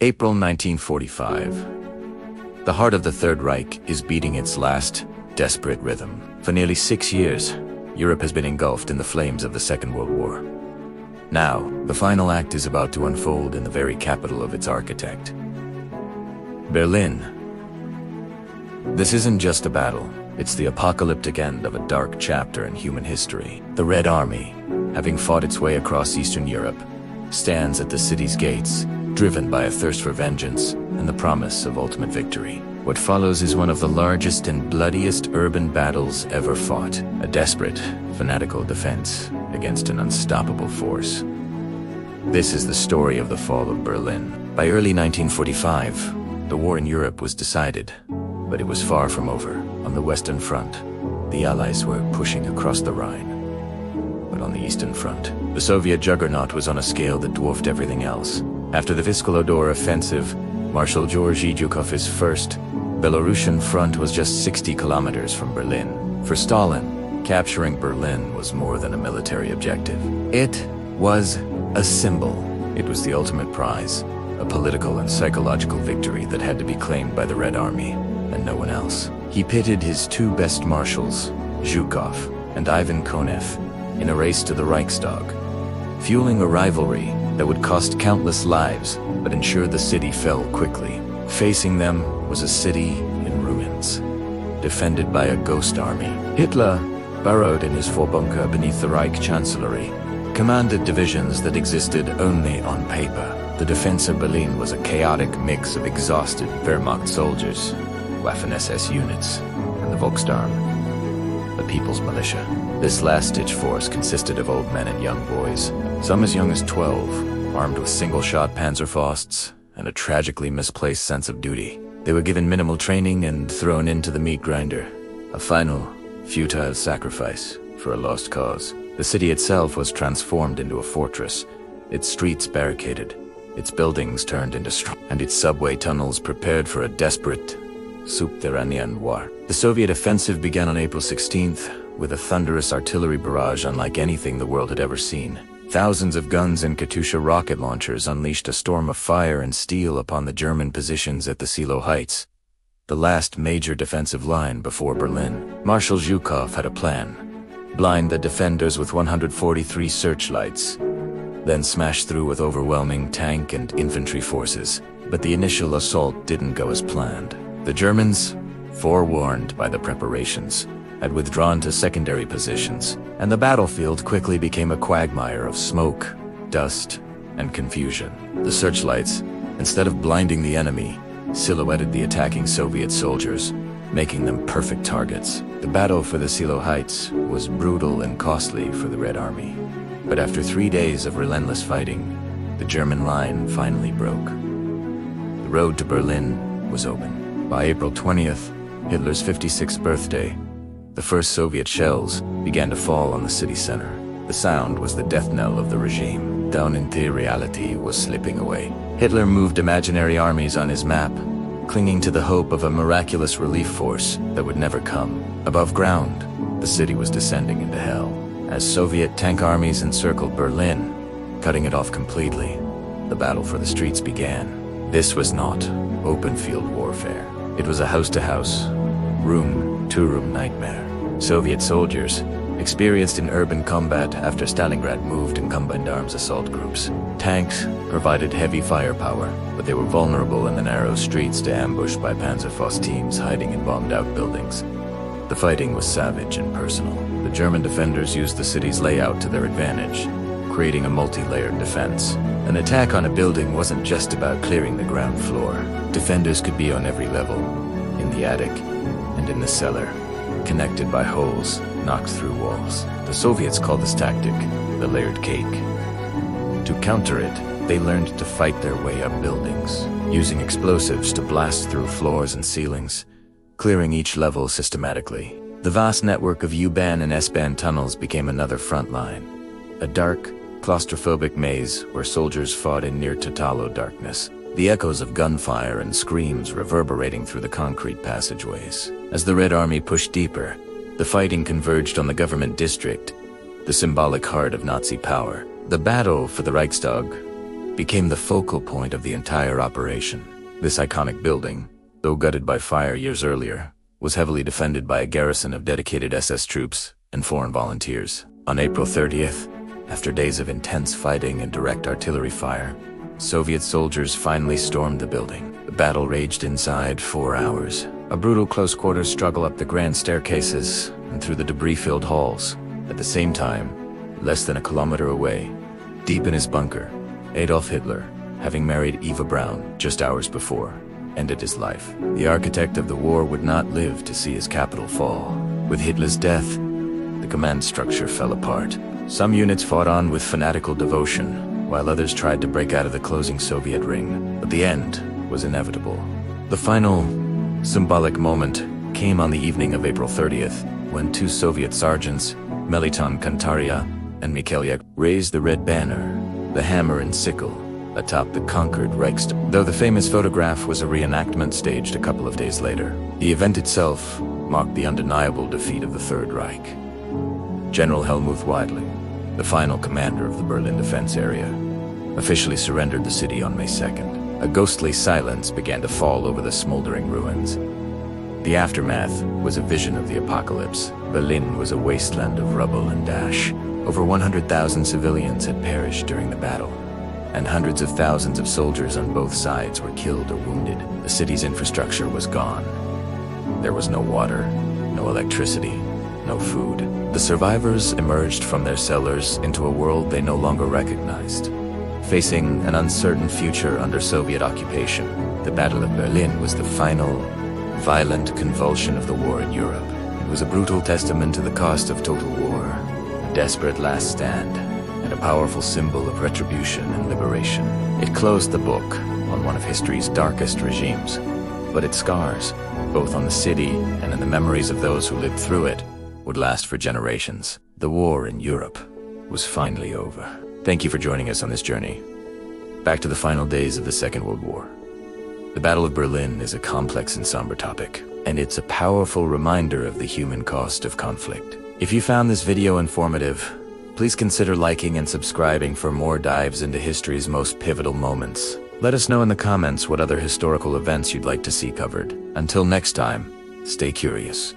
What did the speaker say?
April 1945. The heart of the Third Reich is beating its last, desperate rhythm. For nearly 6 years, Europe has been engulfed in the flames of the Second World War. Now, the final act is about to unfold in the very capital of its architect, Berlin. This isn't just a battle, it's the apocalyptic end of a dark chapter in human history. The Red Army, having fought its way across Eastern Europe, stands at the city's gates, driven by a thirst for vengeance and the promise of ultimate victory. What follows is one of the largest and bloodiest urban battles ever fought, a desperate, fanatical defense against an unstoppable force. This is the story of the fall of Berlin. By early 1945, the war in Europe was decided, but it was far from over. On the Western Front, the Allies were pushing across the Rhine. But on the Eastern Front, the Soviet juggernaut was on a scale that dwarfed everything else. After the Viskolodor offensive, Marshal Georgy Zhukov's first Belarusian front was just 60 kilometers from Berlin. For Stalin, capturing Berlin was more than a military objective. It was a symbol. It was the ultimate prize, a political and psychological victory that had to be claimed by the Red Army, and no one else. He pitted his two best marshals, Zhukov and Ivan Konev, in a race to the Reichstag, fueling a rivalry that would cost countless lives but ensure the city fell quickly. Facing them was a city in ruins, defended by a ghost army. Hitler, burrowed in his Führerbunker beneath the Reich Chancellery, commanded divisions that existed only on paper. The defense of Berlin was a chaotic mix of exhausted Wehrmacht soldiers, Waffen-SS units, and the Volksarm, the People's Militia. This last-ditch force consisted of old men and young boys, some as young as 12, armed with single-shot Panzerfausts and a tragically misplaced sense of duty. They were given minimal training and thrown into the meat grinder, a final, futile sacrifice for a lost cause. The city itself was transformed into a fortress, its streets barricaded, its buildings turned into and its subway tunnels prepared for a desperate subterranean war. The Soviet offensive began on April 16th with a thunderous artillery barrage unlike anything the world had ever seen. Thousands of guns and Katyusha rocket launchers unleashed a storm of fire and steel upon the German positions at the Silo Heights, the last major defensive line before Berlin. Marshal Zhukov had a plan: blind the defenders with 143 searchlights, then smash through with overwhelming tank and infantry forces. But the initial assault didn't go as planned. The Germans, forewarned by the preparations, had withdrawn to secondary positions, and the battlefield quickly became a quagmire of smoke, dust, and confusion. The searchlights, instead of blinding the enemy, silhouetted the attacking Soviet soldiers, making them perfect targets. The battle for the Silo Heights was brutal and costly for the Red Army. But after 3 days of relentless fighting, the German line finally broke. The road to Berlin was open. By April 20th, Hitler's 56th birthday, the first Soviet shells began to fall on the city center. The sound was the death knell of the regime. Down into reality was slipping away. Hitler moved imaginary armies on his map, clinging to the hope of a miraculous relief force that would never come. Above ground, the city was descending into hell. As Soviet tank armies encircled Berlin, cutting it off completely, the battle for the streets began. This was not open field warfare. It was a house-to-house, room-to-room nightmare. Soviet soldiers, experienced in urban combat after Stalingrad moved in combined arms assault groups. Tanks provided heavy firepower, but they were vulnerable in the narrow streets to ambush by Panzerfaust teams hiding in bombed-out buildings. The fighting was savage and personal. The German defenders used the city's layout to their advantage, creating a multi-layered defense. An attack on a building wasn't just about clearing the ground floor. Defenders could be on every level, in the attic and in the cellar, connected by holes knocked through walls. The Soviets called this tactic the layered cake. To counter it, they learned to fight their way up buildings, using explosives to blast through floors and ceilings, clearing each level systematically. The vast network of U-Bahn and S-Bahn tunnels became another front line, a dark, claustrophobic maze where soldiers fought in near total darkness, the echoes of gunfire and screams reverberating through the concrete passageways. As the Red Army pushed deeper, the fighting converged on the government district, the symbolic heart of Nazi power. The battle for the Reichstag became the focal point of the entire operation. This iconic building, though gutted by fire years earlier, was heavily defended by a garrison of dedicated SS troops and foreign volunteers. On April 30th, after days of intense fighting and direct artillery fire, Soviet soldiers finally stormed the building. The battle raged inside 4 hours. A brutal close-quarters struggle up the grand staircases and through the debris-filled halls. At the same time, less than a kilometer away, deep in his bunker, Adolf Hitler, having married Eva Braun just hours before, ended his life. The architect of the war would not live to see his capital fall. With Hitler's death, the command structure fell apart. Some units fought on with fanatical devotion, while others tried to break out of the closing Soviet ring. But the end was inevitable. The final, symbolic moment came on the evening of April 30th, when 2 Soviet sergeants, Meliton Kantaria and Mikhailyak, raised the red banner, the hammer and sickle, atop the conquered Reichstag. Though the famous photograph was a reenactment staged a couple of days later, the event itself marked the undeniable defeat of the Third Reich. General Helmuth Weidling, the final commander of the Berlin defense area, officially surrendered the city on May 2nd. A ghostly silence began to fall over the smoldering ruins. The aftermath was a vision of the apocalypse. Berlin was a wasteland of rubble and ash. Over 100,000 civilians had perished during the battle, and hundreds of thousands of soldiers on both sides were killed or wounded. The city's infrastructure was gone. There was no water, no electricity, no food. The survivors emerged from their cellars into a world they no longer recognized. Facing an uncertain future under Soviet occupation, the Battle of Berlin was the final, violent convulsion of the war in Europe. It was a brutal testament to the cost of total war, a desperate last stand, and a powerful symbol of retribution and liberation. It closed the book on one of history's darkest regimes, but its scars, both on the city and in the memories of those who lived through it, would last for generations. The war in Europe was finally over. Thank you for joining us on this journey back to the final days of the Second World War. The Battle of Berlin is a complex and somber topic, and it's a powerful reminder of the human cost of conflict. If you found this video informative, please consider liking and subscribing for more dives into history's most pivotal moments. Let us know in the comments what other historical events you'd like to see covered. Until next time, stay curious.